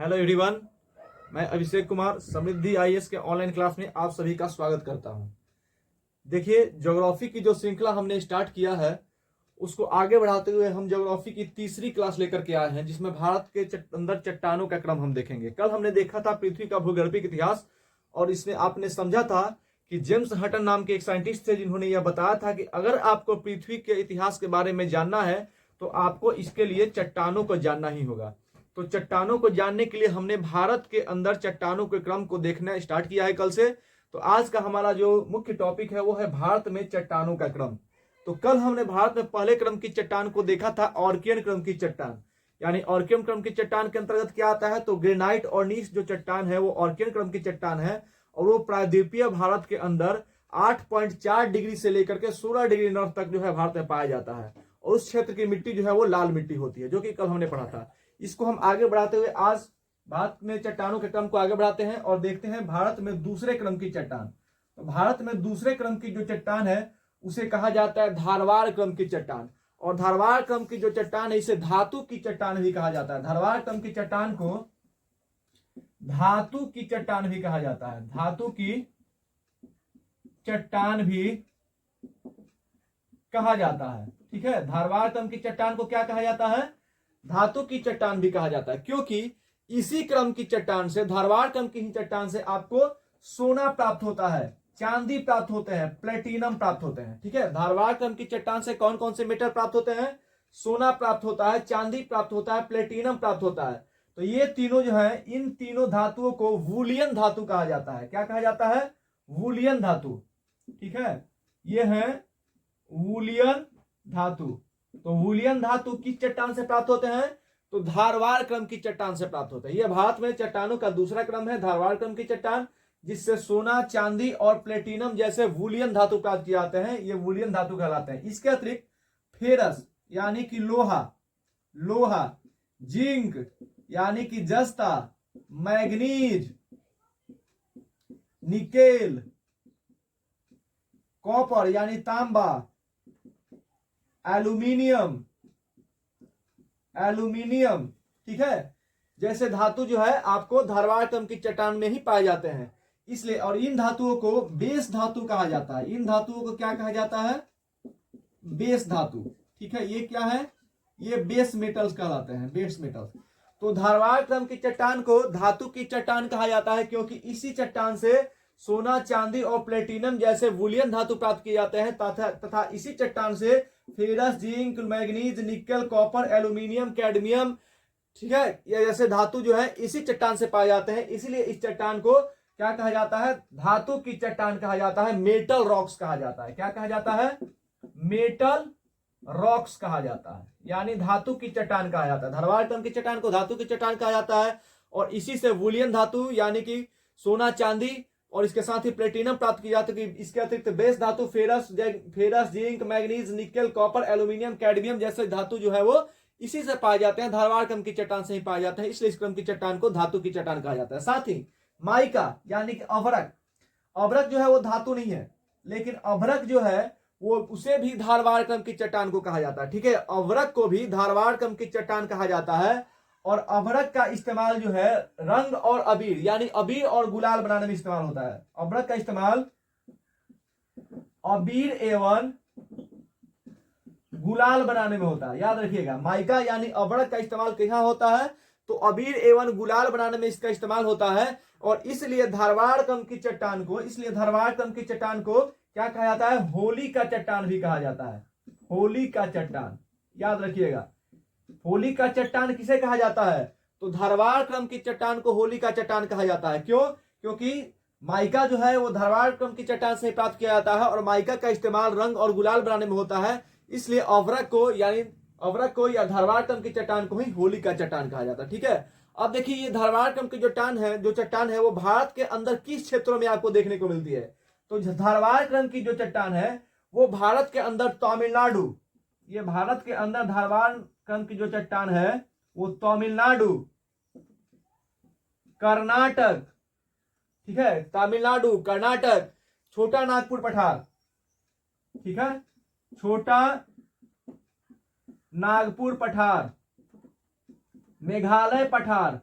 Hello everyone, मैं अभिषेक कुमार समृद्धि IAS के online class में आप सभी का स्वागत करता हूं। देखिए, ज्योग्राफी की जो श्रृंखला हमने स्टार्ट किया है उसको आगे बढ़ाते हुए हम ज्योग्राफी की तीसरी क्लास लेकर के आए हैं, जिसमें भारत के अंदर चट्टानों का क्रम हम देखेंगे। कल हमने देखा था पृथ्वी का भूगर्भिक इतिहास, और इसमें आपने समझा था कि जेम्स हटन नाम के एक साइंटिस्ट थे जिन्होंने यह बताया था कि अगर आपको पृथ्वी के इतिहास के बारे में जानना है तो आपको इसके लिए चट्टानों को जानना ही होगा। तो चट्टानों को जानने के लिए हमने भारत के अंदर चट्टानों के क्रम को देखना स्टार्ट किया है कल से। तो आज का हमारा जो मुख्य टॉपिक है वो है भारत में चट्टानों का क्रम। तो कल हमने भारत में पहले क्रम की चट्टान को देखा था, ऑर्कियन क्रम की चट्टान। यानी ऑर्कियन क्रम की चट्टान के अंतर्गत क्या आता है, तो ग्रेनाइट और नीस जो चट्टान है वो ऑर्कियन क्रम की चट्टान है, और वो प्रायद्वीपीय भारत के अंदर 8.4 डिग्री से लेकर के 16 डिग्री नॉर्थ तक जो है भारत में पाया जाता है। और उस क्षेत्र की मिट्टी जो है वो लाल मिट्टी होती है, जो कि कल हमने पढ़ा था। इसको हम आगे बढ़ाते हुए आज भारत में चट्टानों के क्रम को आगे बढ़ाते हैं और देखते हैं भारत में दूसरे क्रम की चट्टान। तो भारत में दूसरे क्रम की जो चट्टान है उसे कहा जाता है धारवाड़ क्रम की चट्टान। और धारवाड़ क्रम की जो चट्टान है इसे धातु की चट्टान भी कहा जाता है। धारवाड़ क्रम की चट्टान को धातु की चट्टान भी कहा जाता है। धातु की चट्टान भी कहा जाता है। ठीक है, धारवाड़ क्रम की चट्टान को क्या कहा जाता है, धातु की चट्टान भी कहा जाता है, क्योंकि इसी क्रम की चट्टान से, धारवाड़ क्रम की ही चट्टान से आपको सोना प्राप्त होता है, चांदी प्राप्त होते हैं, प्लेटिनम प्राप्त होते हैं। ठीक है, धारवाड़ क्रम की चट्टान से कौन कौन से मेटल प्राप्त होते हैं, सोना प्राप्त होता है, चांदी प्राप्त होता है, प्लेटिनम प्राप्त होता है। तो ये तीनों जो है, इन तीनों धातुओं को वूलियन धातु कहा जाता है। क्या कहा जाता है, वूलियन धातु। ठीक है, ये है वूलियन धातु। तो वूलियन धातु किस चट्टान से प्राप्त होते हैं, तो धारवाड़ क्रम की चट्टान से प्राप्त होते हैं। यह भारत में चट्टानों का दूसरा क्रम है, धारवाड़ क्रम की चट्टान, जिससे सोना, चांदी और प्लेटिनम जैसे वूलियन धातु प्राप्त किए जाते हैं। ये वूलियन धातु कहलाते हैं। इसके अतिरिक्त फेरस यानी कि लोहा, जिंक यानी कि जस्ता, मैग्नीज, निकेल, कॉपर यानी तांबा, एल्यूमिनियम, ठीक है, जैसे धातु जो है आपको धारवाड़ क्रम की चट्टान में ही पाए जाते हैं। इसलिए, और इन धातुओं को बेस धातु कहा जाता है। इन धातुओं को क्या कहा जाता है, बेस धातु। ठीक है, ये क्या है, ये बेस मेटल्स कहलाते हैं, बेस मेटल्स। तो धारवाड़ क्रम की चट्टान को धातु की चट्टान कहा जाता है, क्योंकि इसी चट्टान से सोना, चांदी और प्लेटिनम जैसे वूलियन धातु प्राप्त किए जाते हैं, तथा इसी चट्टान से फेरस, जिंक, मैग्नीज, निकल, कॉपर, एल्यूमिनियम, कैडमियम, ठीक है, ये जैसे धातु जो है इसी चट्टान से पाए जाते हैं। इसलिए इस चट्टान को क्या कहा जाता है, धातु की चट्टान कहा जाता है, मेटल रॉक्स कहा जाता है। क्या कहा जाता है, मेटल रॉक्स कहा जाता है, यानी धातु की चट्टान कहा जाता है। धारवाड़ क्रम की चट्टान को धातु की चट्टान कहा जाता है, और इसी से वूलियन धातु यानी कि सोना, चांदी और इसके साथ ही प्लेटिनम प्राप्त की जाती है। इसके अतिरिक्त बेस धातु फेरस, जिंक, मैग्नीज, निकल, कॉपर, एल्यूमिनियम, कैडमियम जैसे धातु जो है वो इसी से पाए जाते हैं, धारवाड़ क्रम की चट्टान से ही पाए जाते हैं। इसलिए इस क्रम की चट्टान को धातु की चट्टान कहा जाता है। साथ ही माइका यानी कि अभ्रक, अभ्रक जो है वो धातु नहीं है, लेकिन अभ्रक जो है वो उसे भी धारवाड़ क्रम की चट्टान को कहा जाता है। ठीक है, अभ्रक को भी धारवाड़ क्रम की चट्टान कहा जाता है। और अभ्रक का इस्तेमाल जो है रंग और अबीर यानी अबीर और गुलाल बनाने में इस्तेमाल होता है। अभ्रक का इस्तेमाल अबीर एवं गुलाल बनाने में होता है। याद रखिएगा, माइका यानी अभ्रक का इस्तेमाल कहाँ होता है, तो अबीर एवं गुलाल बनाने में इसका इस्तेमाल होता है। और इसलिए धारवाड़ क्रम की चट्टान को, क्या कहा जाता है, होली का चट्टान भी कहा जाता है। होली का चट्टान, याद रखिएगा, होली का चट्टान किसे कहा जाता है, तो धारवाड़ क्रम की चट्टान को होली का चट्टान कहा जाता है। क्यों, क्योंकि माइका जो है वो धारवाड़ क्रम की चट्टान से प्राप्त किया जाता है, और माइका का इस्तेमाल रंग और गुलाल बनाने में होता है। इसलिए अभ्रक को या धारवाड़ क्रम की चट्टान को ही होली का चट्टान कहा जाता है। ठीक है, अब देखिए ये धारवाड़ क्रम की जो चट्टान है वो भारत के अंदर किस क्षेत्रों में आपको देखने को मिलती है, तो धारवाड़ क्रम की जो चट्टान है वो भारत के अंदर तमिलनाडु, ये भारत के अंदर धारवाड़ क्रम की जो चट्टान है वो तमिलनाडु, कर्नाटक, ठीक है, तमिलनाडु, कर्नाटक, छोटा नागपुर पठार, ठीक है, छोटा नागपुर पठार, मेघालय पठार,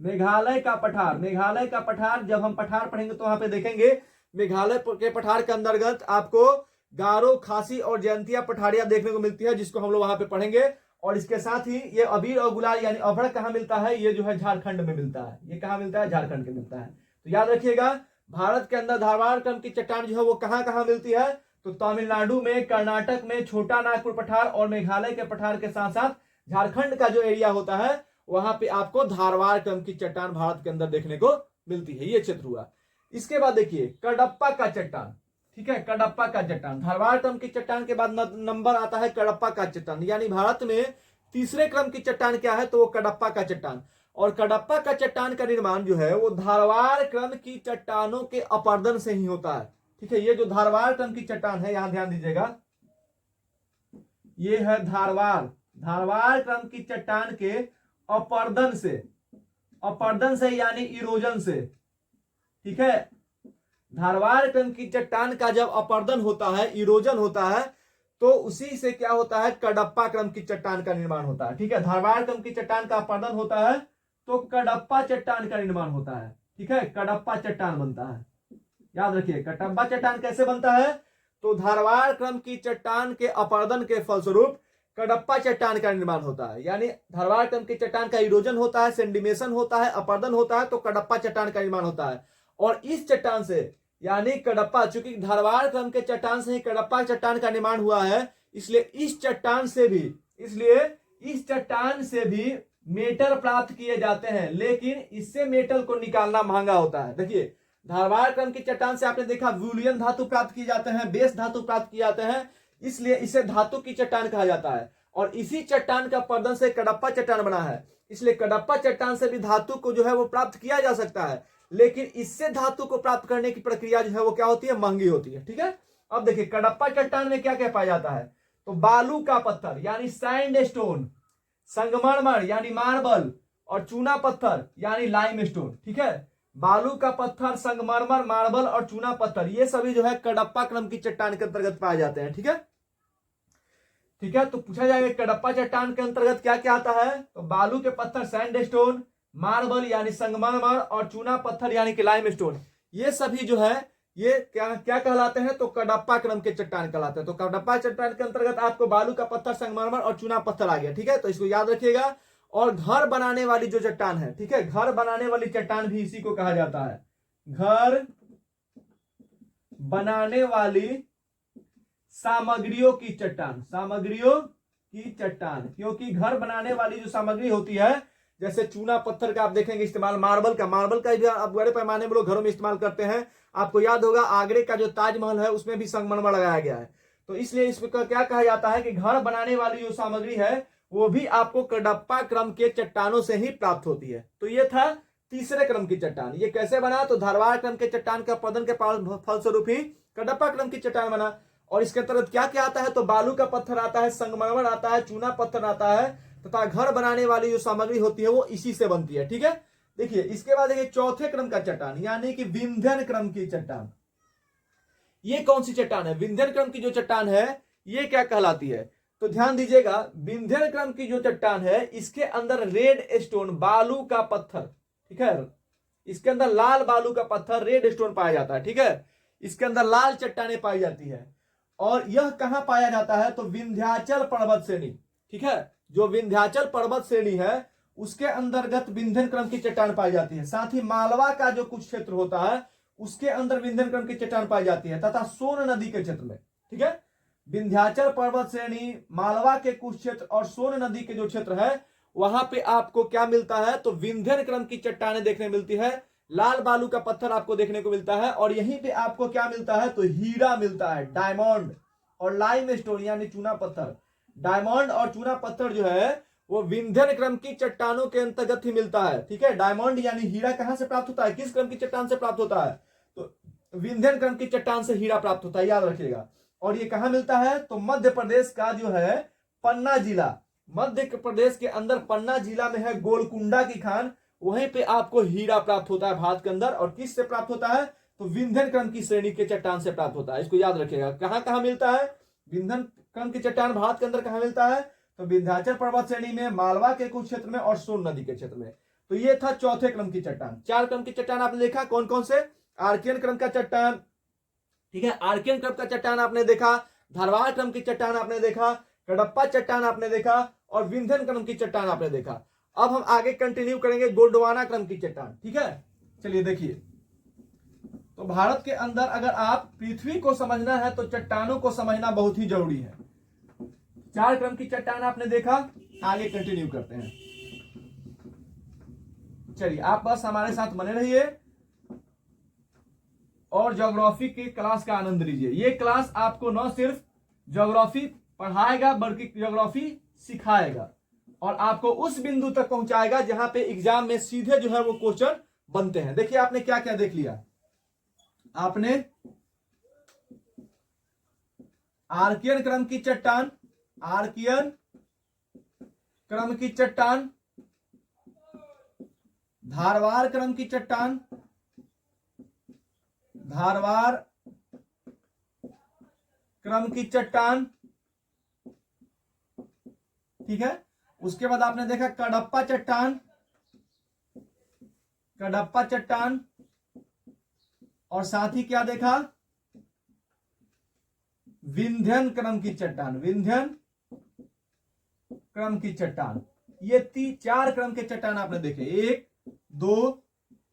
मेघालय का पठार, मेघालय का पठार जब हम पठार पढ़ेंगे तो वहां पे देखेंगे मेघालय के पठार के अंतर्गत आपको गारो, खासी और जयंतिया पठारियां देखने को मिलती है, जिसको हम लोग वहां पे पढ़ेंगे। और इसके साथ ही ये अबीर और गुलाल यानी अभड़ कहाँ मिलता है, ये जो है झारखंड में मिलता है। ये कहाँ मिलता है, झारखंड के मिलता है। तो याद रखिएगा भारत के अंदर धारवाड़ क्रम की चट्टान जो है वो कहाँ कहाँ मिलती है, तो तमिलनाडु में, कर्नाटक में छोटा नागपुर पठार और मेघालय के पठार के साथ साथ झारखंड का जो एरिया होता है वहां पे आपको धारवाड़ क्रम की चट्टान भारत के अंदर देखने को मिलती है। ये क्षेत्र हुआ। इसके बाद देखिए कडप्पा का चट्टान, ठीक है, कडप्पा का चट्टान। धारवाड़ क्रम की चट्टान के बाद नंबर आता है कडप्पा का चट्टान, यानी भारत में तीसरे क्रम की चट्टान क्या है, तो वो कडप्पा का चट्टान। और कडप्पा का चट्टान का निर्माण जो है वो धारवाड़ क्रम की चट्टानों के अपरदन से ही होता है। ठीक है, ये जो धारवाड़ क्रम की चट्टान है, यहां ध्यान दीजिएगा, ये है धारवाड़ क्रम की चट्टान के अपरदन से, अपरदन से यानी इरोजन से। ठीक है, धारवाड़ क्रम की चट्टान का जब अपरदन होता है, इरोजन होता है, तो उसी से क्या होता है, कडप्पा क्रम की चट्टान का निर्माण होता है। ठीक है, धारवाड़ क्रम की चट्टान का अपरदन होता है तो कडप्पा चट्टान का निर्माण होता है। ठीक है, कडप्पा चट्टान बनता है। याद रखिए कडप्पा चट्टान कैसे बनता है, तो धारवाड़ क्रम की चट्टान के अपरदन के फलस्वरूप कडप्पा चट्टान का निर्माण होता है। यानी धारवाड़ क्रम की चट्टान का इरोजन होता है, सेंडिमेशन होता है, अपरदन होता है, तो कडप्पा चट्टान का निर्माण होता है। और इस चट्टान से यानी कडप्पा, चूंकि धारवाड़ क्रम के चट्टान से ही कडप्पा चट्टान का निर्माण हुआ है, इसलिए इस चट्टान से भी मेटल प्राप्त किए जाते हैं, लेकिन इससे मेटल को निकालना महंगा होता है। देखिए धारवाड़ क्रम की चट्टान से आपने देखा वूलियन धातु प्राप्त किए जाते हैं, बेस धातु प्राप्त किए जाते हैं, इसलिए इसे धातु की चट्टान कहा जाता है। और इसी चट्टान का अपरदन से कडप्पा चट्टान बना है, इसलिए कडप्पा चट्टान से भी धातु को जो है वो प्राप्त किया जा सकता है, लेकिन इससे धातु को प्राप्त करने की प्रक्रिया जो है वो क्या होती है, महंगी होती है। ठीक है, अब देखिए कडप्पा चट्टान में क्या क्या पाया जाता है, तो बालू का पत्थर यानी सैंड स्टोन, संगमरमर यानी मार्बल, और चूना पत्थर यानी लाइम स्टोन। ठीक है, बालू का पत्थर, संगमरमर, मार्बल और चूना पत्थर, ये सभी जो है कडप्पा क्रम की चट्टान के अंतर्गत पाए जाते हैं। ठीक है, ठीक है, तो पूछा जाएगा कडप्पा चट्टान के अंतर्गत क्या क्या आता है, तो बालू के पत्थर सैंडस्टोन, मार्बल यानी संगमरमर और चूना पत्थर यानी कि लाइम स्टोन, ये सभी जो है ये क्या क्या कहलाते हैं, तो कडप्पा क्रम के चट्टान कहलाते हैं। तो कडप्पा चट्टान के अंतर्गत आपको बालू का पत्थर, संगमरमर और चूना पत्थर आ गया। ठीक है, तो इसको याद रखिएगा। और घर बनाने वाली जो चट्टान है, ठीक है, घर बनाने वाली चट्टान भी इसी को कहा जाता है, घर बनाने वाली सामग्रियों की चट्टान, सामग्रियों की चट्टान, क्योंकि घर बनाने वाली जो सामग्री होती है, जैसे चूना पत्थर का आप देखेंगे इस्तेमाल, मार्बल का भी आप बड़े पैमाने में लोग घरों में इस्तेमाल करते हैं। आपको याद होगा आगरे का जो ताजमहल है उसमें भी संगमरमर लगाया गया है। तो इसलिए इसको क्या कहा जाता है कि घर बनाने वाली जो सामग्री है वो भी आपको कडप्पा क्रम के चट्टानों से ही प्राप्त होती है। तो ये था तीसरे क्रम की चट्टान। ये कैसे बना, तो धारवाड़ क्रम के चट्टान का अपरदन के फलस्वरूप ही कडप्पा क्रम की चट्टान बना। और इसके अंतर्गत क्या क्या आता है, तो बालू का पत्थर आता है, संगमरमर आता है, चूना पत्थर आता है, तथा घर बनाने वाली जो सामग्री होती है वो इसी से बनती है। ठीक है, देखिए इसके बाद देखिए चौथे क्रम का चट्टान यानी कि विंध्यन क्रम की चट्टान। ये कौन सी चट्टान है, विंध्यन क्रम की जो चट्टान है ये क्या कहलाती है, तो ध्यान दीजिएगा विंध्यन क्रम की जो चट्टान है इसके अंदर रेड स्टोन, बालू का पत्थर, ठीक है, इसके अंदर लाल बालू का पत्थर, रेड स्टोन पाया जाता है। ठीक है, इसके अंदर लाल चट्टानें पाई जाती है। और यह कहां पाया जाता है, तो विंध्याचल पर्वत श्रेणी। ठीक है, जो विंध्याचल पर्वत श्रेणी है उसके अंतर्गत विंध्यन क्रम की चट्टान पाई जाती है। साथ ही मालवा का जो कुछ क्षेत्र होता है उसके अंदर विंध्यन क्रम की चट्टान पाई जाती है, तथा सोन नदी के क्षेत्र में। ठीक है, विंध्याचल पर्वत श्रेणी, मालवा के कुछ क्षेत्र और सोन नदी के जो क्षेत्र है वहां पे आपको क्या मिलता है, तो विंध्यन क्रम की चट्टानें देखने मिलती है, लाल बालू का पत्थर आपको देखने को मिलता है। और यहीं पे आपको क्या मिलता है, तो हीरा मिलता है, डायमंड और लाइम स्टोन यानी चूना पत्थर। डायमंड और चूना पत्थर जो है वो विंध्यन क्रम की चट्टानों के अंतर्गत ही मिलता है। ठीक है, डायमंड यानी हीरा कहां से प्राप्त होता है, किस क्रम की चट्टान से प्राप्त होता है, तो विंध्यन क्रम की चट्टान से हीरा प्राप्त होता है, याद रखिएगा। और ये कहां मिलता है, तो मध्य प्रदेश का जो है पन्ना जिला, मध्य प्रदेश के अंदर पन्ना जिला में है गोलकुंडा की खान, वहीं पे आपको हीरा प्राप्त होता है भारत के अंदर। और किस से प्राप्त होता है, तो विंध्यन क्रम की श्रेणी के चट्टान से प्राप्त होता है। इसको याद रखिएगा, कहां कहां मिलता है, विंध्यन क्रम की चट्टान भारत के अंदर कहां मिलता है, तो विंध्याचल पर्वत श्रेणी में, मालवा के कुछ क्षेत्र में और सोन नदी के क्षेत्र में। तो ये था चौथे क्रम की चट्टान। 4 क्रम की चट्टान आपने देखा कौन कौन से? आर्कियन क्रम का चट्टान, ठीक है, आर्कियन क्रम का चट्टान आपने देखा, धारवाड़ क्रम की चट्टान आपने देखा, कडप्पा चट्टान आपने देखा और विंध्यन क्रम की चट्टान आपने देखा। अब हम आगे कंटिन्यू करेंगे गोंडवाना क्रम की चट्टान, ठीक है। चलिए देखिए, तो भारत के अंदर अगर आप पृथ्वी को समझना है तो चट्टानों को समझना बहुत ही जरूरी है। 4 क्रम की चट्टान आपने देखा, आगे कंटिन्यू करते हैं। चलिए आप बस हमारे साथ बने रहिए और ज्योग्राफी की क्लास का आनंद लीजिए। ये क्लास आपको न सिर्फ ज्योग्राफी पढ़ाएगा बल्कि ज्योग्राफी सिखाएगा और आपको उस बिंदु तक पहुंचाएगा जहां पे एग्जाम में सीधे जो है वो क्वेश्चन बनते हैं। देखिए आपने क्या क्या देख लिया। आपने आर्कियन क्रम की चट्टान, आर्कियन क्रम की चट्टान, धारवाड़ क्रम की चट्टान, धारवाड़ क्रम की चट्टान, ठीक है। उसके बाद आपने देखा कडप्पा चट्टान, कडप्पा चट्टान और साथ ही क्या देखा? विंध्यन क्रम की चट्टान, विंध्यन क्रम की चट्टान। ये 4 क्रम के चट्टान आपने देखे, 1 2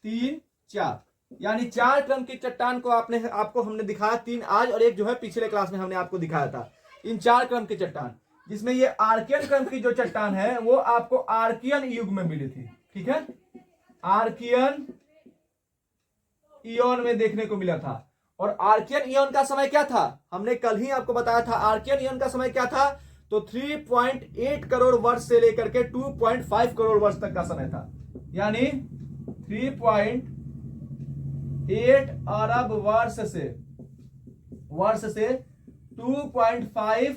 3 4, यानी 4 क्रम की चट्टान को आपको हमने दिखाया, 3 आज और 1 जो है पिछले क्लास में हमने आपको दिखाया था। इन 4 क्रम की चट्टान, जिसमें ये आर्कियन क्रम की जो चट्टान है वो आपको आर्कियन युग में मिली थी, ठीक है, आर्कियन इयोन में देखने को मिला था। और आर्कियन इयोन का समय क्या था? हमने कल ही आपको बताया था। आर्कियन इयोन का समय क्या था? तो 3.8 करोड़ वर्ष से लेकर के 2.5 करोड़ वर्ष तक का समय था, यानी 3.8 अरब वर्ष से 2.5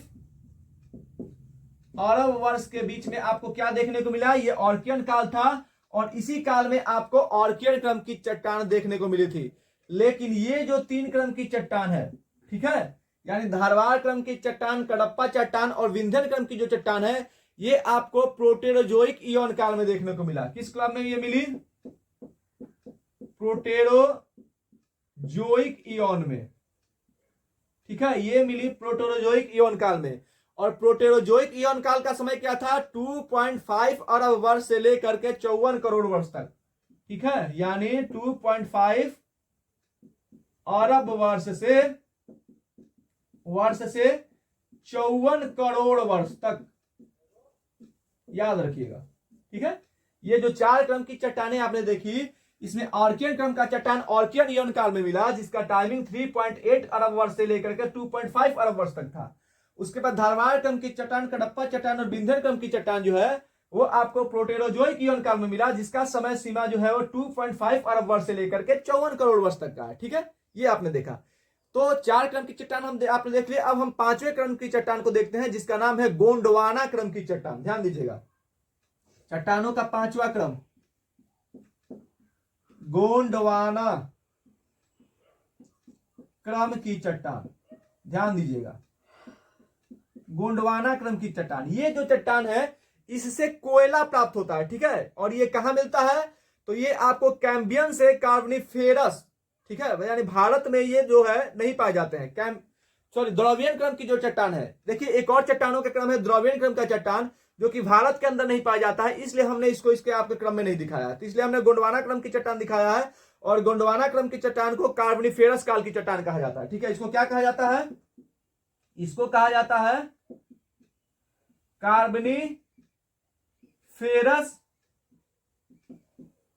अरब वर्ष के बीच में आपको क्या देखने को मिला? ये आर्कियन काल था और इसी काल में आपको आर्कियन क्रम की चट्टान देखने को मिली थी। लेकिन ये जो 3 क्रम की चट्टान है, ठीक है, यानी धारवाड़ क्रम की चट्टान, कडप्पा चट्टान और विंध्यन क्रम की जो चट्टान है, ये आपको प्रोटेरोजोइक इयोन काल में देखने को मिला। किस काल में ये मिली? प्रोटेरोजोइक इयोन में, ठीक है, ये मिली प्रोटेरोजोइक इयोन काल में। और प्रोटेरोजोइक इयोन काल का समय क्या था? 2.5 अरब वर्ष से लेकर के 54 करोड़ वर्ष तक, ठीक है, यानी 2.5 अरब वर्ष से 54 करोड़ वर्ष तक, याद रखिएगा, ठीक है। ये जो 4 क्रम की चट्टानें आपने देखी, इसमें आर्कियन क्रम का चट्टान आर्कियन इयोन काल में मिला, जिसका टाइमिंग 3.8 अरब वर्ष से लेकर के 2.5 अरब वर्ष तक था। उसके बाद धारवाड़ क्रम की चट्टान, कडप्पा चट्टान और विंध्यन क्रम की चट्टान जो है वो आपको प्रोटेरोजोइक इयोन काल में मिला, जिसका समय सीमा जो है वो 2.5 अरब वर्ष से लेकर के 54 करोड़ वर्ष तक का है, ठीक है। ये आपने देखा। तो 4 क्रम की चट्टान आपने देख लिया। अब हम 5वें क्रम की चट्टान को देखते हैं, जिसका नाम है गोंडवाना क्रम की चट्टान। ध्यान दीजिएगा, चट्टानों का 5वां क्रम गोंडवाना क्रम की चट्टान। ध्यान दीजिएगा, गोंडवाना क्रम की चट्टान, ये जो चट्टान है इससे कोयला प्राप्त होता है, ठीक है। और ये कहां मिलता है? तो ये आपको कैम्बियन से कार्बोनिफेरस, ठीक है, यानी भारत में ये जो है नहीं पाए जाते हैं। द्रवियन क्रम की जो चट्टान है, देखिए एक और चट्टानों का क्रम है द्रवियन क्रम का चट्टान, जो कि भारत के अंदर नहीं पाया जाता है, इसलिए हमने इसको इसके आपके क्रम में नहीं दिखाया है। तो इसलिए हमने गोंडवाना क्रम की चट्टान दिखाया है। और गोंडवाना क्रम की चट्टान को कार्बोनिफेरस काल की चट्टान कहा जाता है, ठीक है। इसको क्या कहा जाता है? इसको कहा जाता है कार्बोनिफेरस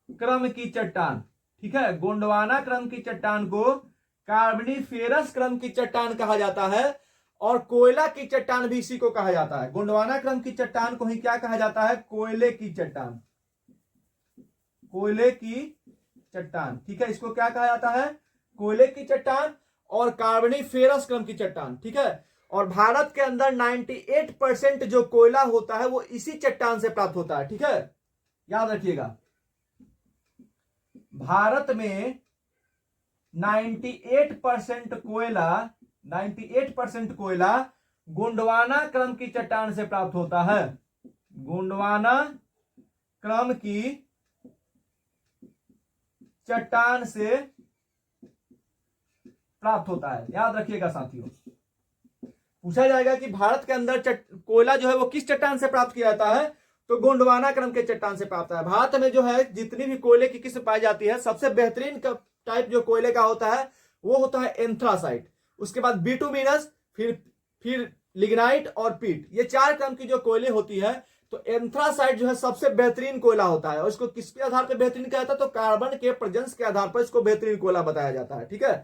क्रम की चट्टान, ठीक है। गोंडवाना क्रम की चट्टान को कार्बोनिफेरस क्रम की चट्टान कहा जाता है और कोयला की चट्टान भी इसी को कहा जाता है। गोंडवाना क्रम की चट्टान को ही क्या कहा जाता है? कोयले की चट्टान, कोयले की चट्टान, ठीक है। इसको क्या कहा जाता है? कोयले की चट्टान और कार्बोनिफेरस क्रम की चट्टान, ठीक है। और भारत के अंदर 98% जो कोयला होता है वो इसी चट्टान से प्राप्त होता है, ठीक है, याद रखिएगा। भारत में 98% कोयला गोंडवाना क्रम की चट्टान से प्राप्त होता है। गोंडवाना क्रम की चट्टान से प्राप्त होता है। याद रखिएगा साथियों, पूछा जाएगा कि भारत के अंदर कोयला जो है वो किस चट्टान से प्राप्त किया जाता है, तो गोंडवाना क्रम के चट्टान से प्राप्त है। भारत में जो है जितनी भी कोयले की किस्म पाई जाती है, सबसे बेहतरीन टाइप जो कोयले का होता है वो होता है एंथ्रासाइट, उसके बाद बिटुमिनस, फिर लिग्नाइट और पीट। ये 4 क्रम की जो कोयले होती है, तो एंथ्रासाइट जो है सबसे बेहतरीन कोयला होता है। और इसको किसके आधार पर बेहतरीन कहा जाता है, तो कार्बन के प्रेजेंस के आधार पर इसको बेहतरीन कोयला बताया जाता है। ठीक है,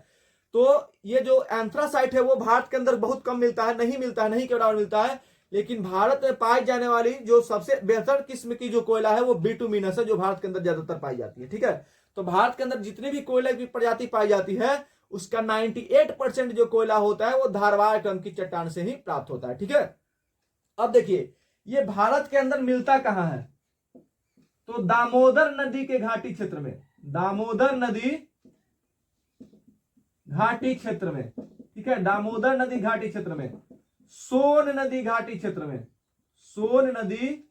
तो ये जो एंथ्रासाइट है वो भारत के अंदर बहुत कम मिलता है, नहीं के बराबर मिलता है। लेकिन भारत में पाई जाने वाली जो सबसे बेहतर किस्म की जो कोयला है वो बिटुमिनस है, जो भारत के अंदर ज्यादातर पाई जाती है। ठीक है, तो भारत के अंदर जितनी भी कोयले की प्रजाति पाई जाती है उसका 98% जो कोयला होता है वो धारवाड़ क्रम की चट्टान से ही प्राप्त होता है। ठीक है, अब देखिए ये भारत के अंदर मिलता कहां है, तो दामोदर नदी के घाटी क्षेत्र में, दामोदर नदी घाटी क्षेत्र में। ठीक है, दामोदर नदी घाटी क्षेत्र में, सोन नदी घाटी क्षेत्र में, सोन नदी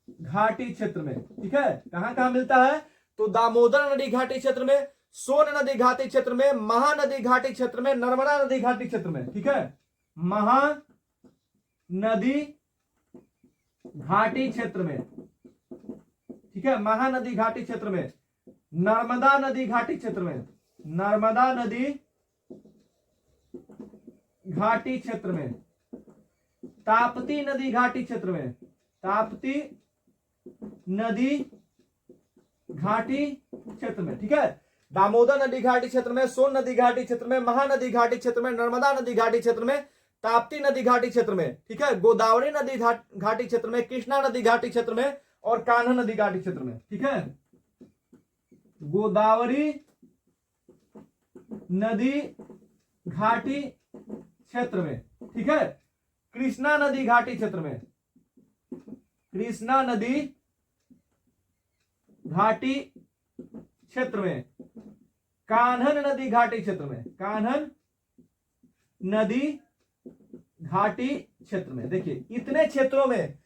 घाटी क्षेत्र में। ठीक है, कहां कहां मिलता है, तो दामोदर नदी घाटी क्षेत्र में, सोन नदी घाटी क्षेत्र में, महानदी घाटी क्षेत्र में, नर्मदा नदी घाटी क्षेत्र में। ठीक है, महानदी घाटी क्षेत्र में। ठीक है, महानदी घाटी क्षेत्र में, नर्मदा नदी घाटी क्षेत्र में, नर्मदा नदी घाटी क्षेत्र में, ताप्ती नदी घाटी क्षेत्र में, ताप्ती नदी घाटी क्षेत्र में। ठीक है, दामोदर नदी घाटी क्षेत्र में, सोन नदी घाटी क्षेत्र में, महानदी घाटी क्षेत्र में, नर्मदा नदी घाटी क्षेत्र में, ताप्ती नदी घाटी क्षेत्र में। ठीक है, गोदावरी नदी घाटी क्षेत्र में, कृष्णा नदी घाटी क्षेत्र में और कान्हा नदी घाटी क्षेत्र में। ठीक है, गोदावरी नदी घाटी क्षेत्र में। ठीक है, कृष्णा नदी घाटी क्षेत्र में, कृष्णा नदी घाटी क्षेत्र में, कान्हन नदी घाटी क्षेत्र में, कान्हन नदी घाटी क्षेत्र में। देखिए इतने क्षेत्रों में,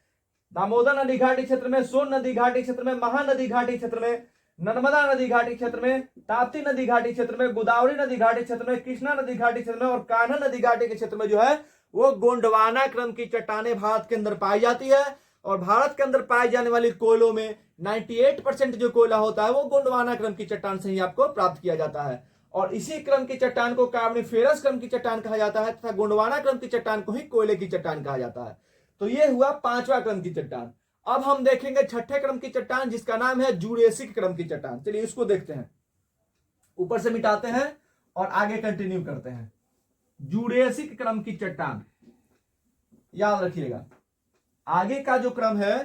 दामोदर नदी घाटी क्षेत्र में, सोन नदी घाटी क्षेत्र में, महानदी घाटी क्षेत्र में, नर्मदा नदी घाटी क्षेत्र में, ताप्ती नदी घाटी क्षेत्र में, गोदावरी नदी घाटी क्षेत्र में, कृष्णा नदी घाटी क्षेत्र में और कान्हा नदी घाटी के क्षेत्र में जो है वो गोंडवाना क्रम की चट्टानें भारत के अंदर पाई जाती है। और भारत के अंदर पाई जाने वाली कोयलों में 98% जो कोयला होता है वो गोंडवाना क्रम की चट्टान से ही आपको प्राप्त किया जाता है। और इसी क्रम की चट्टान को कार्बोनिफेरस क्रम की चट्टान कहा जाता है तथा गोंडवाना क्रम की चट्टान को ही कोयले की चट्टान कहा जाता है। तो ये हुआ 5वां क्रम की चट्टान। अब हम देखेंगे 6ठे क्रम की चट्टान जिसका नाम है जूरेसिक क्रम की चट्टान। चलिए इसको देखते हैं, ऊपर से मिटाते हैं और आगे कंटिन्यू करते हैं। जूरेसिक क्रम की चट्टान, याद रखिएगा आगे का जो क्रम है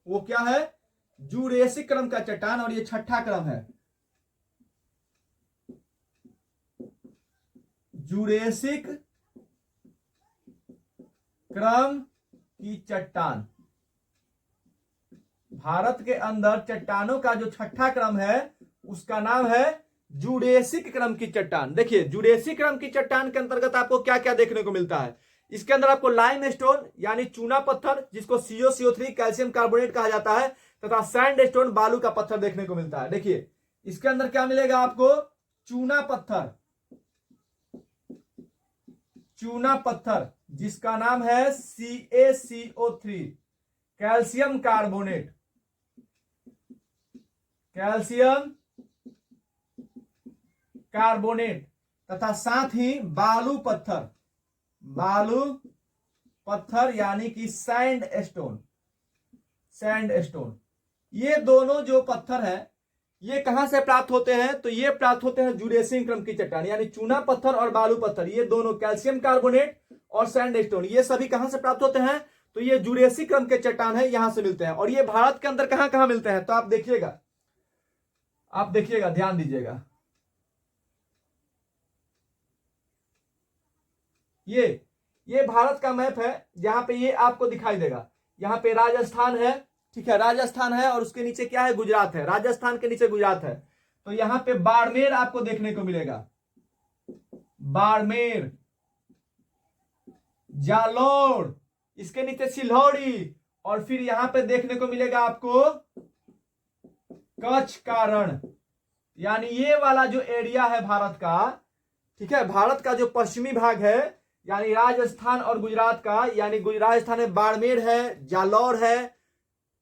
वो क्या है, जूरेसिक क्रम का चट्टान, और ये 6ठा क्रम है जूरेसिक क्रम की चट्टान। भारत के अंदर चट्टानों का जो 6ठा क्रम है उसका नाम है जूरेसिक क्रम की चट्टान। देखिए जूरेसिक क्रम की चट्टान के अंतर्गत आपको क्या क्या देखने को मिलता है, इसके अंदर आपको लाइम स्टोन यानी चूना पत्थर जिसको CuCO3 कैल्शियम कार्बोनेट कहा जाता है तथा सैंड स्टोन बालू का पत्थर देखने को मिलता है। देखिए इसके अंदर क्या मिलेगा आपको, चूना पत्थर, चूना पत्थर जिसका नाम है CaCO3 calcium carbonate, calcium carbonate तथा साथ ही बालू पत्थर, बालू पत्थर यानी कि सैंड स्टोन, सैंड स्टोन। ये दोनों जो पत्थर है ये कहां से प्राप्त होते हैं, तो ये प्राप्त होते हैं जूरेसिक क्रम की चट्टान यानी चूना पत्थर और बालू पत्थर, ये दोनों कैल्शियम कार्बोनेट और सैंड स्टोन ये सभी कहां से प्राप्त होते हैं, तो ये जूरेसिक क्रम के चट्टान है, यहां से मिलते हैं। और ये भारत के अंदर कहां कहां मिलते हैं, तो आप देखिएगा, आप देखिएगा, ध्यान दीजिएगा। ये भारत का मैप है जहां पे ये आपको दिखाई देगा, यहाँ पे राजस्थान है, ठीक है, राजस्थान है और उसके नीचे क्या है, गुजरात है, राजस्थान के नीचे गुजरात है। तो यहां पे बाड़मेर आपको देखने को मिलेगा, बाड़मेर, जालोर, इसके नीचे सिलौड़ी और फिर यहां पे देखने को मिलेगा आपको कच्छ का रण, यानी ये वाला जो एरिया है भारत का, ठीक है, भारत का जो पश्चिमी भाग है, यानी राजस्थान और गुजरात का, यानी राजस्थान में बाड़मेर है, जालौर है,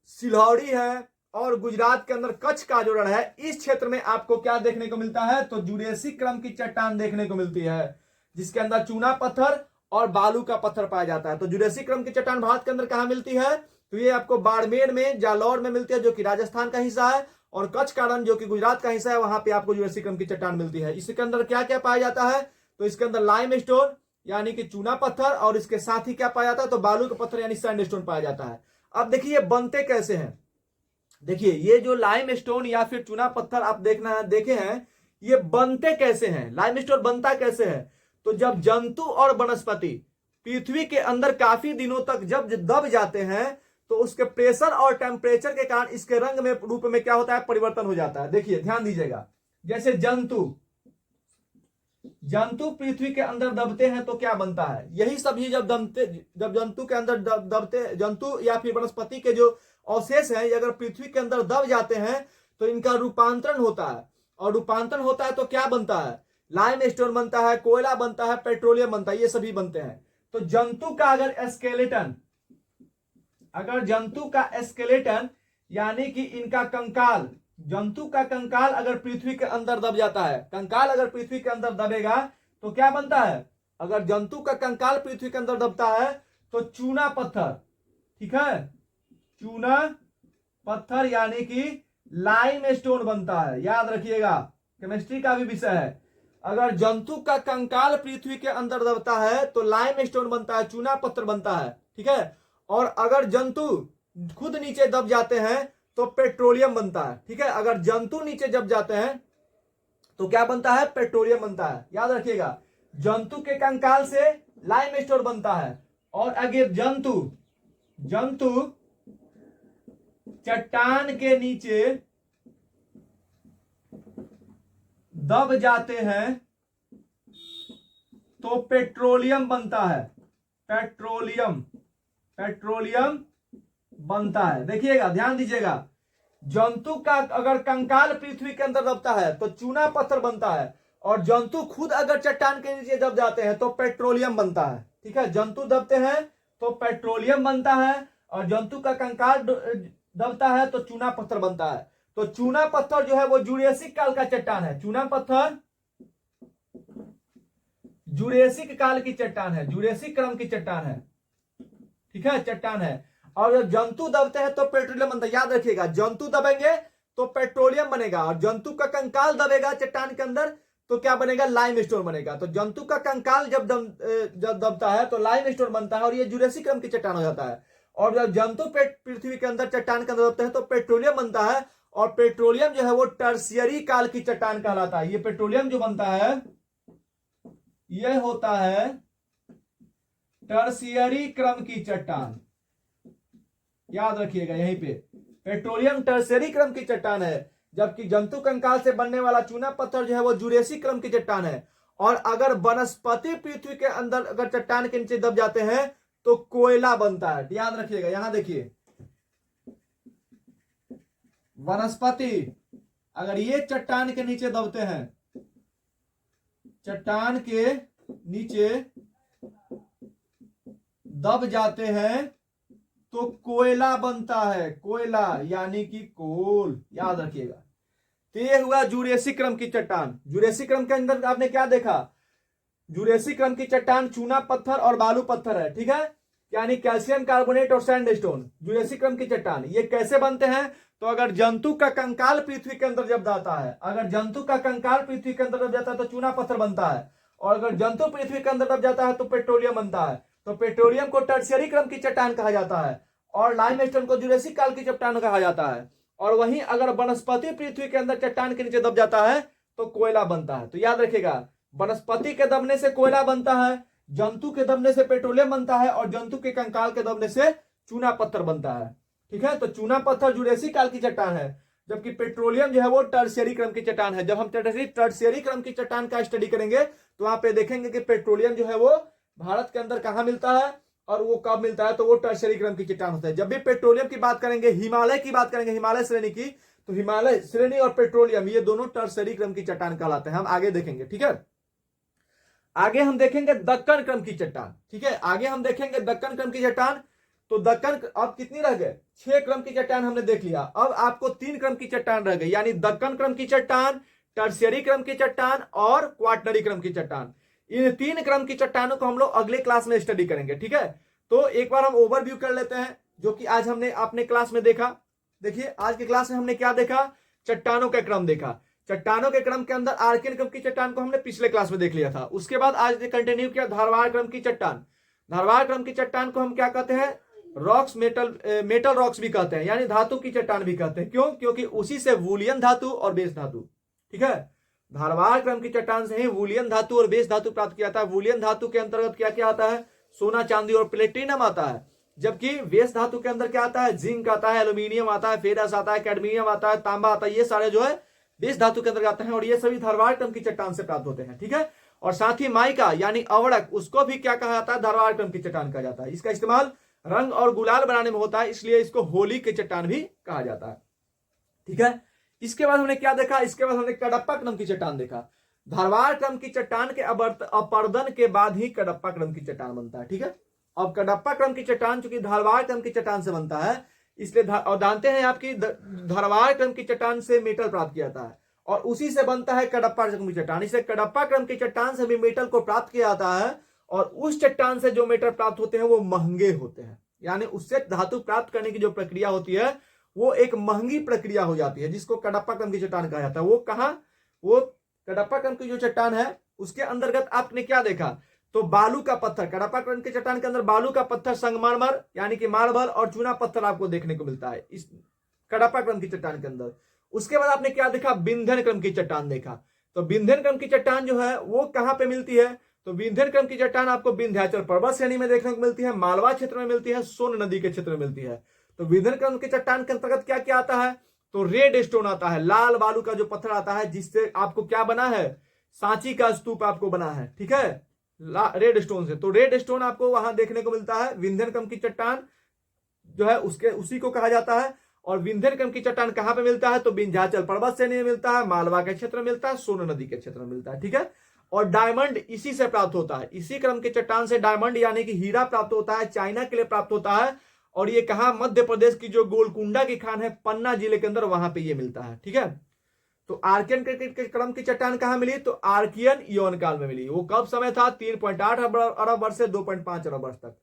सिलौड़ी है, और गुजरात के अंदर कच्छ का जो रण है, इस क्षेत्र में आपको क्या देखने को मिलता है, तो जुरेसिक क्रम की चट्टान देखने को मिलती है, जिसके अंदर चूना पत्थर और बालू का पत्थर पाया जाता है। तो जुरेसिक क्रम की चट्टान भारत के अंदर कहां मिलती है, तो ये आपको बाड़मेर में, जालौर में मिलती है, जो कि राजस्थान का हिस्सा है, और कच्छ का रण जो कि गुजरात का हिस्सा है, वहां पे आपको जुरेसिक क्रम की चट्टान मिलती है। इसके अंदर क्या क्या पाया जाता है, तो इसके अंदर लाइम स्टोन यानी कि चूना पत्थर, और इसके साथ ही क्या पाया जाता है, तो बालू का पत्थर यानी सैंडस्टोन पाया जाता है। अब देखिए ये बनते कैसे हैं। देखिए ये जो लाइम स्टोन या फिर चूना पत्थर आप देखे हैं, ये बनते कैसे हैं, लाइम स्टोन बनता कैसे है, तो जब जंतु और वनस्पति पृथ्वी के अंदर काफी दिनों तक जब दब जाते हैं, तो उसके प्रेशर और टेम्परेचर के कारण इसके रंग में रूप में क्या होता है, परिवर्तन हो जाता है। देखिए ध्यान दीजिएगा, जैसे जंतु पृथ्वी के अंदर दबते हैं तो क्या बनता है, यही सभी जब जंतु के अंदर दबते, जंतु या फिर वनस्पति के जो अवशेष हैं, अगर पृथ्वी के अंदर दब जाते हैं तो इनका रूपांतरण होता है, और रूपांतरण होता है तो क्या बनता है, लाइम स्टोन बनता है, कोयला बनता है, पेट्रोलियम बनता है, ये सभी बनते हैं। तो जंतु का अगर स्केलेटन यानी कि इनका कंकाल, जंतु का कंकाल अगर पृथ्वी के अंदर दब जाता है, कंकाल अगर पृथ्वी के अंदर दबेगा तो क्या बनता है, अगर जंतु का कंकाल पृथ्वी के अंदर दबता है तो चूना पत्थर, ठीक है, चूना पत्थर यानी कि लाइम स्टोन बनता है। याद रखिएगा, केमिस्ट्री का भी विषय है। अगर जंतु का कंकाल पृथ्वी के अंदर दबता है तो लाइम स्टोन बनता है, चूना पत्थर बनता है, ठीक है। और अगर जंतु खुद नीचे दब जाते हैं तो पेट्रोलियम बनता है, ठीक है। अगर जंतु नीचे दब जाते हैं तो क्या बनता है, पेट्रोलियम बनता है। याद रखिएगा, जंतु के कंकाल से लाइम स्टोन बनता है, और अगर जंतु चट्टान के नीचे दब जाते हैं तो पेट्रोलियम बनता है, पेट्रोलियम बनता है। देखिएगा, ध्यान दीजिएगा, जंतु का अगर कंकाल पृथ्वी के अंदर दबता है तो चूना पत्थर बनता है, और जंतु खुद अगर चट्टान के नीचे दब जाते हैं तो पेट्रोलियम बनता है, ठीक है। जंतु दबते हैं तो पेट्रोलियम बनता है, और जंतु का कंकाल दबता है तो चूना पत्थर बनता है। तो चूना पत्थर जो है वो जुरेसिक काल का चट्टान है, चूना पत्थर जुरेसिक काल की चट्टान है, जुरेसिक क्रम की चट्टान है, ठीक है, चट्टान है। और जब जंतु दबते हैं तो पेट्रोलियम बनता है। याद रखिएगा, जंतु दबेंगे तो पेट्रोलियम बनेगा, और जंतु का कंकाल दबेगा चट्टान के अंदर तो क्या बनेगा, लाइम स्टोन बनेगा। तो जंतु का कंकाल जब दबता है तो लाइम स्टोन बनता है, और ये जुरेसिक क्रम की चट्टान हो जाता है। और जब जंतु पृथ्वी के अंदर चट्टान के अंदर दबते हैं तो पेट्रोलियम बनता है, और पेट्रोलियम जो है वो टर्शियरी काल की चट्टान कहलाता है। ये पेट्रोलियम जो बनता है यह होता है टर्शियरी क्रम की चट्टान। याद रखिएगा, यहीं पे पेट्रोलियम टर्शियरी क्रम की चट्टान है, जबकि जंतु कंकाल से बनने वाला चूना पत्थर जो है वो जुरेसिक क्रम की चट्टान है। और अगर वनस्पति पृथ्वी के अंदर अगर चट्टान के नीचे दब जाते हैं तो कोयला बनता है। याद रखिएगा, यहां देखिए, वनस्पति अगर ये चट्टान के नीचे दबते हैं, चट्टान के नीचे दब जाते हैं तो कोयला बनता है, कोयला यानी कि कोल। याद रखिएगा, तो ये हुआ जुरेसिक क्रम की चट्टान। जुरेसिक क्रम के अंदर आपने क्या देखा, जुरेसिक क्रम की चट्टान चूना पत्थर और बालू पत्थर है, ठीक है, यानी कैल्शियम कार्बोनेट और सैंडस्टोन। जुरेसिक क्रम की चट्टान ये कैसे बनते हैं, तो अगर जंतु का कंकाल पृथ्वी के अंदर जब जाता है, अगर जंतु का कंकाल पृथ्वी के अंदर दब जाता है तो चूना पत्थर बनता है, और अगर जंतु पृथ्वी के अंदर दब जाता है तो पेट्रोलियम बनता है। तो पेट्रोलियम को टर्शियरी क्रम की चट्टान कहा जाता है, और लाइमस्टोन को जुरेसिक काल की चट्टान कहा जाता है। और वहीं अगर वनस्पति पृथ्वी के अंदर चट्टान के नीचे दब जाता है तो कोयला बनता है। तो याद रखिएगा, वनस्पति के दबने से कोयला बनता है, जंतु के दबने से पेट्रोलियम बनता है, और जंतु के कंकाल के दबने से चूना पत्थर बनता है, ठीक है। तो चूना पत्थर जुरेसिक काल की चट्टान है, जबकि पेट्रोलियम जो है वो टर्शियरी क्रम की चट्टान है। जब हम टर्शियरी क्रम की चट्टान का स्टडी करेंगे तो वहां पे देखेंगे कि पेट्रोलियम जो है वो भारत के अंदर कहां मिलता है और वो कब मिलता है, तो वो टर्शियरी क्रम की चट्टान होता है। जब भी पेट्रोलियम की बात करेंगे, हिमालय की बात करेंगे, हिमालय श्रेणी की, तो हिमालय श्रेणी और पेट्रोलियम ये दोनों टर्सरी क्रम की चट्टान कहलाते हैं, हम आगे देखेंगे। ठीक है, आगे हम देखेंगे दक्कन क्रम की चट्टान। ठीक है, आगे हम देखेंगे दक्कन क्रम की चट्टान। तो दक्कन अब कितनी रह गए, 6 क्रम की चट्टान हमने देख लिया। अब आपको 3 क्रम की चट्टान रह गई, यानी दक्कन क्रम की चट्टान, टर्शियरी क्रम की चट्टान और क्वाटनरी क्रम की चट्टान। इन 3 क्रम की चट्टानों को हम लोग अगले क्लास में स्टडी करेंगे। ठीक है, तो एक बार हम ओवरव्यू कर लेते हैं जो कि आज हमने अपने क्लास में देखा। देखिए आज की क्लास में हमने क्या देखा, चट्टानों का क्रम देखा। चट्टानों के क्रम के अंदर आर्कियन क्रम की चट्टान को हमने पिछले क्लास में देख लिया था। उसके बाद आज कंटिन्यू किया धारवाड़ क्रम की चट्टान। धारवाड़ क्रम की चट्टान को हम क्या कहते हैं, रॉक्स, मेटल रॉक्स भी कहते हैं, यानी धातु की चट्टान भी कहते हैं। क्यों, क्योंकि उसी से वूलियन धातु और बेस धातु, ठीक है, धारवाड़ क्रम की चट्टान से ही वूलियन धातु और बेस धातु प्राप्त किया था। वूलियन धातु के अंतर्गत क्या क्या आता है, सोना, चांदी और प्लेटिनम आता है। जबकि बेस धातु के अंदर क्या आता है, जिंक आता है, एल्यूमिनियम आता है, फेरस आता है, कैडमियम आता है, तांबा आता है। ये सारे जो है बेस धातु के अंदर आते हैं और ये सभी धारवाड़ क्रम की चट्टान से प्राप्त होते हैं। ठीक है, और साथ ही माइका यानी अवड़क, उसको भी क्या कहा जाता है, धारवाड़ क्रम की चट्टान कहा जाता है। इसका इस्तेमाल रंग और गुलाल बनाने में होता है, इसलिए इसको होली की चट्टान भी कहा जाता है। ठीक है, इसके बाद हमने क्या देखा, इसके बाद हमने कडप्पा क्रम की चट्टान देखा। धारवाड़ क्रम की चट्टान के अपर्दन के बाद ही कडप्पा क्रम की चट्टान बनता है। ठीक है, अब कडप्पा क्रम की चट्टान चूंकि धारवाड़ क्रम की चट्टान से बनता है, इसलिए और जानते हैं आपकी धारवाड़ क्रम की चट्टान से मेटल प्राप्त किया जाता है और उसी से बनता है कडप्पा क्रम की चट्टान। इसलिए कडप्पा क्रम की चट्टान से भी मेटल को प्राप्त किया जाता है और उस चट्टान से जो मेटल प्राप्त होते हैं वो महंगे होते हैं, यानी उससे धातु प्राप्त करने की जो प्रक्रिया होती है वो एक महंगी प्रक्रिया हो जाती है, जिसको कडप्पा क्रम की चट्टान कहा जाता है। वो कहां, वो कडप्पा क्रम की जो चट्टान है उसके अंतर्गत आपने क्या देखा, तो बालू का पत्थर, कडप्पा क्रम की चट्टान के अंदर बालू का पत्थर, संगमरमर यानी कि मार्बल और चूना पत्थर आपको देखने को मिलता है इस कडप्पा क्रम की चट्टान के अंदर। उसके बाद आपने क्या देखा, विंध्यन क्रम की चट्टान देखा। तो विंध्यन क्रम की चट्टान जो है वो कहां पे मिलती है, तो विंध्यन क्रम की चट्टान आपको विंध्याचल पर्वत श्रेणी में देखने को मिलती है, मालवा क्षेत्र में मिलती है, सोन नदी के क्षेत्र में मिलती है। तो विंध्यन क्रम की चट्टान के अंतर्गत क्या क्या आता है, तो रेड स्टोन आता है, लाल बालू का जो पत्थर आता है जिससे आपको क्या बना है, सांची का स्तूप आपको बना है। ठीक है, रेड स्टोन से, तो रेड स्टोन आपको वहां देखने को मिलता है। विंध्यन क्रम की चट्टान जो है उसके उसी को कहा जाता है। और विंध्यन क्रम की चट्टान कहां पे मिलता है, तो विंध्याचल पर्वत श्रेणी में मिलता है, मालवा के क्षेत्र में मिलता है, सोन नदी के क्षेत्र में मिलता है। ठीक है, और डायमंड इसी से प्राप्त होता है, इसी क्रम के चट्टान से डायमंड यानी कि हीरा प्राप्त होता है, चाइना के लिए प्राप्त होता है। और ये कहा, मध्य प्रदेश की जो गोलकुंडा की खान है पन्ना जिले के अंदर, वहां पे ये मिलता है। ठीक है, तो आर्कियन के क्रम की चट्टान कहां मिली, तो आर्कियन यौन काल में मिली। वो कब समय था, 3.8 अरब वर्ष से 2.5 अरब वर्ष तक।